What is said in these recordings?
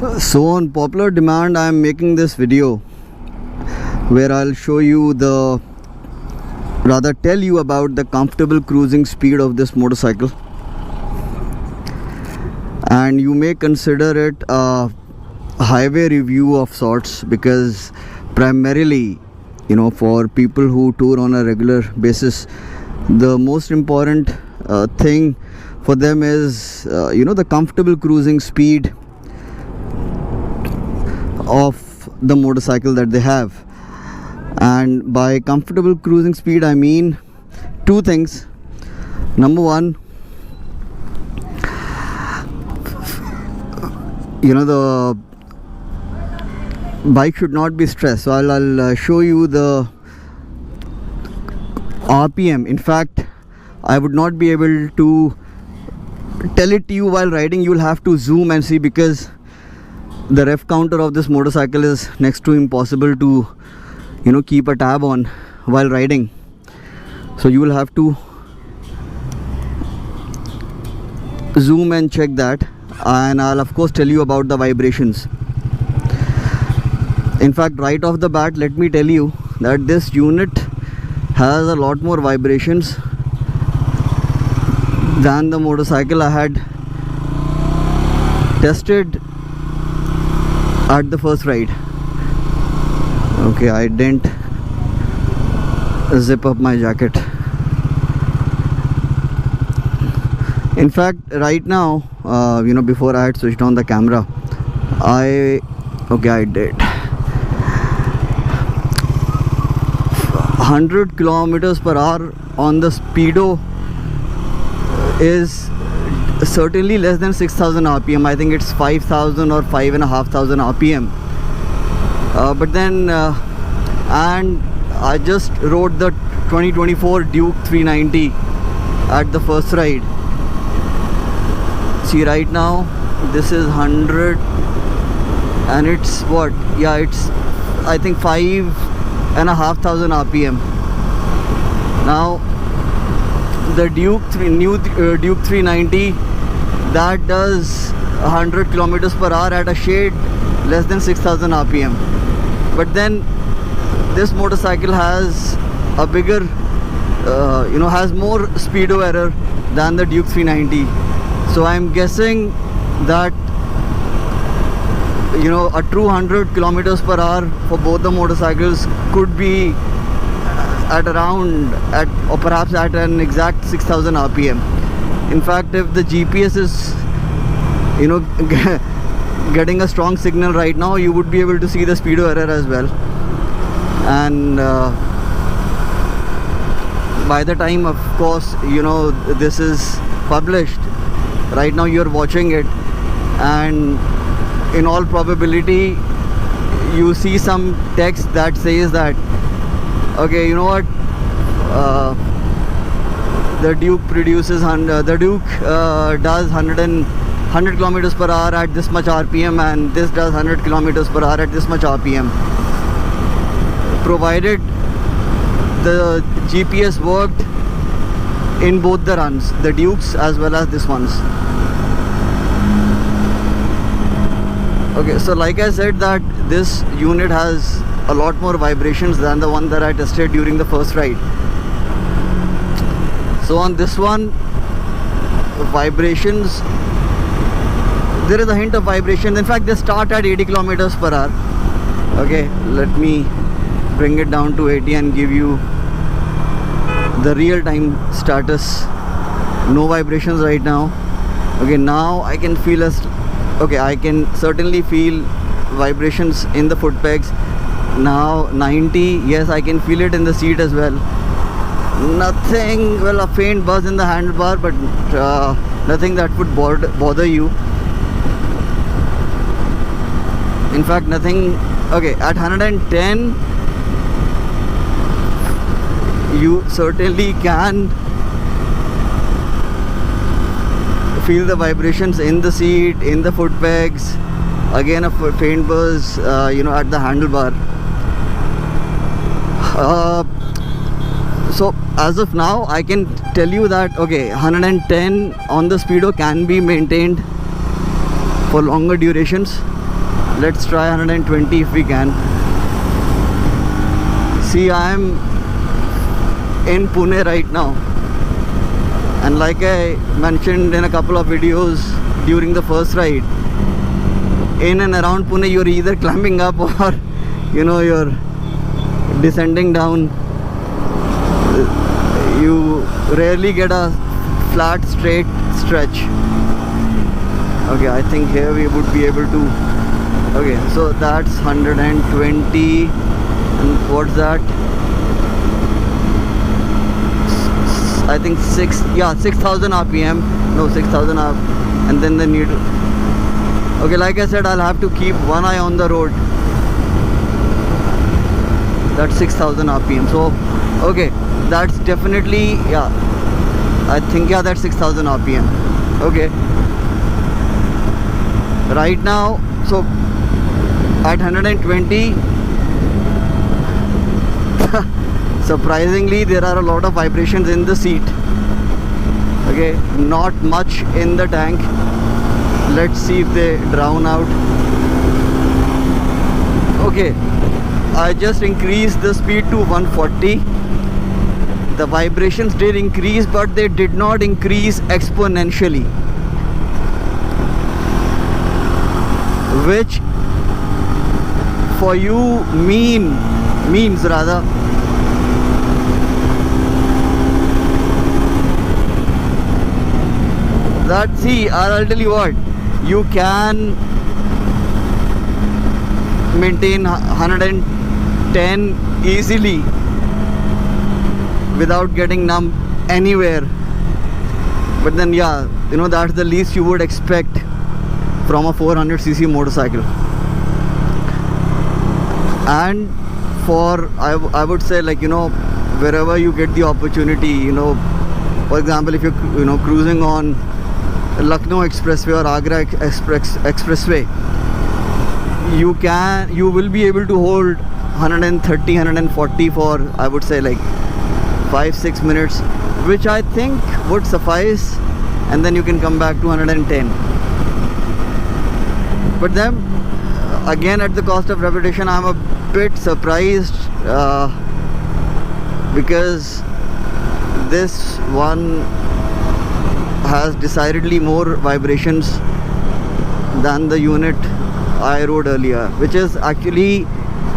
So on popular demand, I am making this video where I'll show you tell you about the comfortable cruising speed of this motorcycle, and you may consider it a highway review of sorts, because primarily, for people who tour on a regular basis, the most important thing for them is the comfortable cruising speed of the motorcycle that they have. And by comfortable cruising speed, I mean two things. Number one, the bike should not be stressed. So I'll show you the RPM. In fact, I would not be able to tell it to you while riding. You'll have to zoom and see, because the ref counter of this motorcycle is next to impossible to keep a tab on while riding. So you will have to zoom and check that, and I'll of course tell you about the vibrations. In fact, right off the bat, let me tell you that this unit has a lot more vibrations than the motorcycle I had tested at the first ride. Okay, I didn't zip up my jacket. In fact, right now, before I had switched on the camera, I did 100 kilometers per hour on the Speedo is certainly less than 6,000 RPM. I think it's 5,000 or 5,500 RPM. But then, and I just rode the 2024 Duke 390 at the first ride. See, right now this is 100, and it's what? Yeah, it's I think 5,500 RPM. Now the Duke 390, that does 100 kilometers per hour at a shade less than 6,000 RPM. But then this motorcycle has a bigger has more Speedo error than the Duke 390. So I'm guessing that a true 100 kilometers per hour for both the motorcycles could be at around or perhaps at an exact 6,000 RPM. In fact, if the GPS is getting a strong signal right now, you would be able to see the Speedo error as well. And by the time, of course, this is published, right now you're watching it, and in all probability you see some text that says that, okay, you know what, the Duke produces does 100 kilometers per hour at this much RPM, and this does 100 kilometers per hour at this much RPM, provided the GPS worked in both the runs, the Dukes as well as this one's. Okay, so like I said, that this unit has a lot more vibrations than the one that I tested during the first ride. So on this one, vibrations, there is a hint of vibration. In fact, they start at 80 kilometers per hour. Okay, let me bring it down to 80 and give you the real time status. No vibrations right now. Okay, now I can feel I can certainly feel vibrations in the foot pegs. Now 90, yes, I can feel it in the seat as well. Nothing, well, a faint buzz in the handlebar, but nothing that would bother you. In fact, nothing. Okay, at 110 you certainly can feel the vibrations in the seat, in the foot pegs. Again, a faint buzz at the handlebar. So as of now, I can tell you that 110 on the Speedo can be maintained for longer durations. Let's try 120 if we can. See, I am in Pune right now, and like I mentioned in a couple of videos during the first ride, in and around Pune you're either climbing up or you're descending down. You rarely get a flat straight stretch. Okay, I think here we would be able to. Okay, so that's 120, and what's that? I think 6,000 RPM. No, 6,000 RPM, and then the needle. Okay, like I said, I'll have to keep one eye on the road. That's 6,000 RPM. So, okay, that's definitely, I think, that's 6,000 RPM. Okay. Right now, so at 120, surprisingly, there are a lot of vibrations in the seat. Okay, not much in the tank. Let's see if they drown out. Okay, I just increased the speed to 140. The vibrations did increase, but they did not increase exponentially, which for you means rather that, see, I'll tell you what, you can maintain 110 easily without getting numb anywhere. But then that's the least you would expect from a 400cc motorcycle. And for I would say, like, wherever you get the opportunity, for example, if you're cruising on Lucknow Expressway or Agra Expressway, you will be able to hold 130, 140 for, I would say, like 5-6 minutes, which I think would suffice, and then you can come back to 110. But then again, at the cost of repetition, I'm a bit surprised because this one has decidedly more vibrations than the unit I rode earlier, which is actually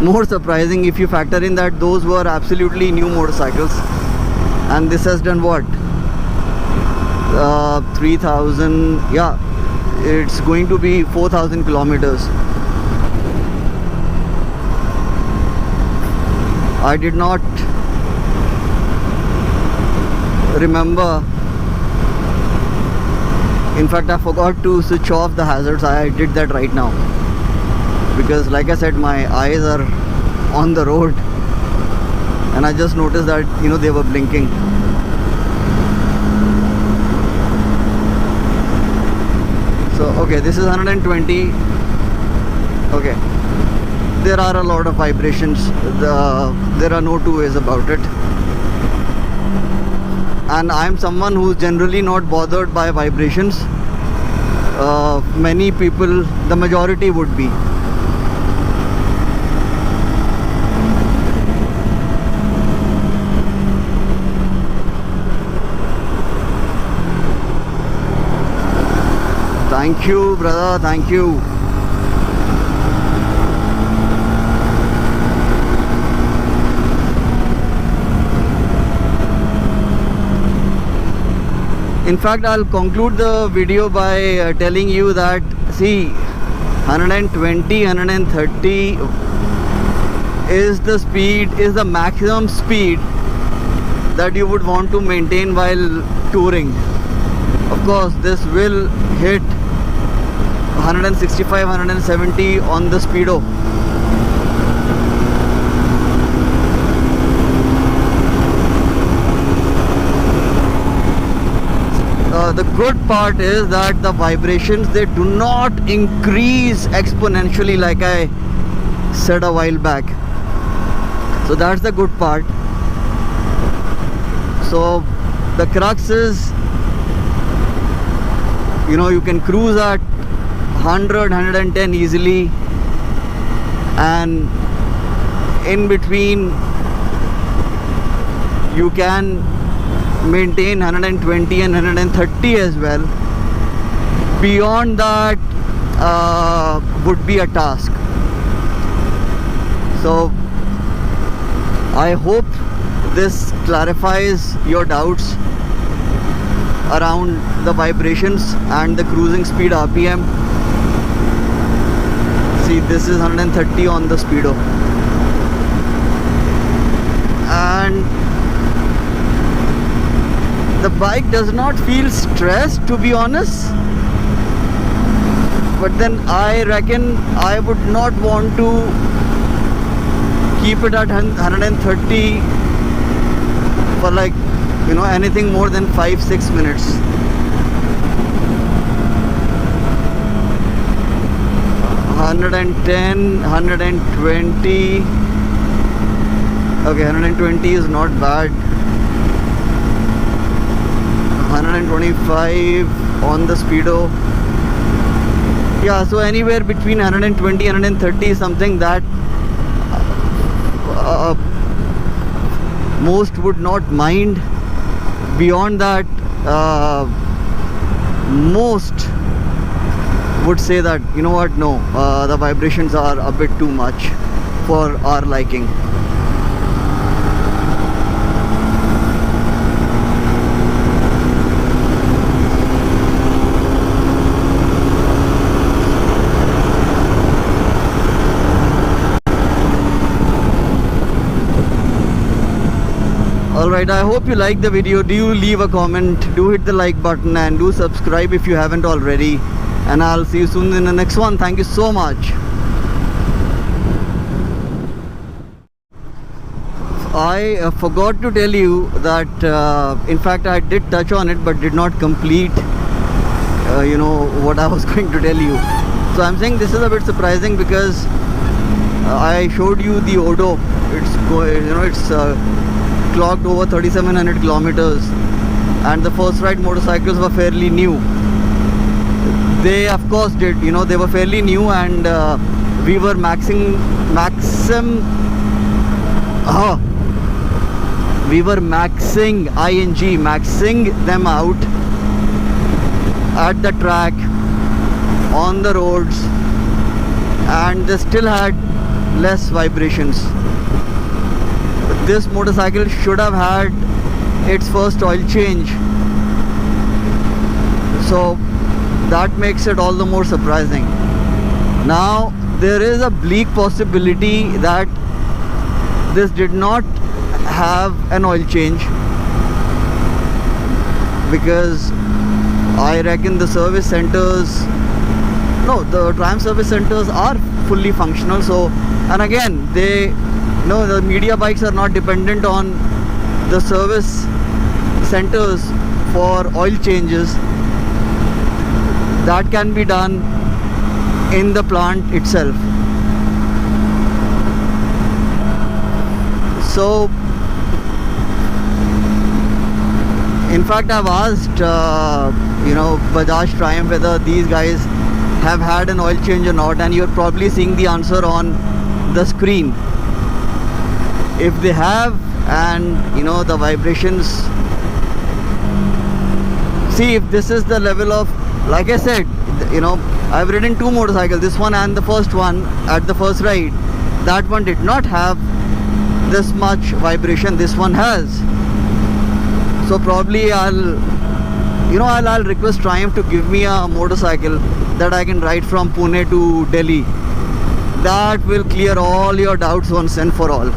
more surprising if you factor in that those were absolutely new motorcycles, and this has done what, 3,000, it's going to be 4,000 kilometers. I did not remember. In fact, I forgot to switch off the hazards. I did that right now because, like I said, my eyes are on the road, and I just noticed that they were blinking. So okay, this is 120. Okay, there are a lot of vibrations. There are no two ways about it. And I'm someone who's generally not bothered by vibrations. Many people, the majority would be. Thank you, brother, thank you. In fact, I'll conclude the video by telling you that, see, 120, 130 is the speed, is the maximum speed that you would want to maintain while touring. Of course, this will hit 165, 170 on the Speedo. The good part is that the vibrations, they do not increase exponentially like I said a while back. So that's the good part. So the crux is, you can cruise at 100, 110 easily and in between you can maintain 120 and 130 as well. Beyond that would be a task. So I hope this clarifies your doubts around the vibrations and the cruising speed RPM. See, this is 130 on the Speedo, and the bike does not feel stressed, to be honest. But then I reckon I would not want to keep it at 130 for like, you know, anything more than 5-6 minutes. $110, $120. Okay, 120 is not bad. 125 on the Speedo. Yeah, so anywhere between 120 and 130 is something that most would not mind. Beyond that, most would say that, you know what, no, the vibrations are a bit too much for our liking. Alright, I hope you like the video. Do leave a comment, do hit the like button, and do subscribe if you haven't already. And I'll see you soon in the next one. Thank you so much. I forgot to tell you that in fact I did touch on it but did not complete you know what I was going to tell you. So I'm saying this is a bit surprising because I showed you the Odo. It's clocked over 3,700 kilometers, and the first ride motorcycles were fairly new. They of course did, you know, they were fairly new, and we were maxing them out at the track, on the roads, and they still had less vibrations. This motorcycle should have had its first oil change, so that makes it all the more surprising. Now there is a bleak possibility that this did not have an oil change, because I reckon the service centers, the Triumph service centers are fully functional. So, and again, the media bikes are not dependent on the service centers for oil changes. That can be done in the plant itself. So in fact I've asked Bajaj Triumph whether these guys have had an oil change or not, and you're probably seeing the answer on the screen. If they have, and the vibrations, see, if this is the level of, like I said, I've ridden two motorcycles, this one and the first one, at the first ride. That one did not have this much vibration, this one has. So probably I'll request Triumph to give me a motorcycle that I can ride from Pune to Delhi. That will clear all your doubts once and for all.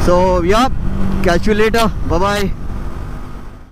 So yeah, catch you later. Bye bye.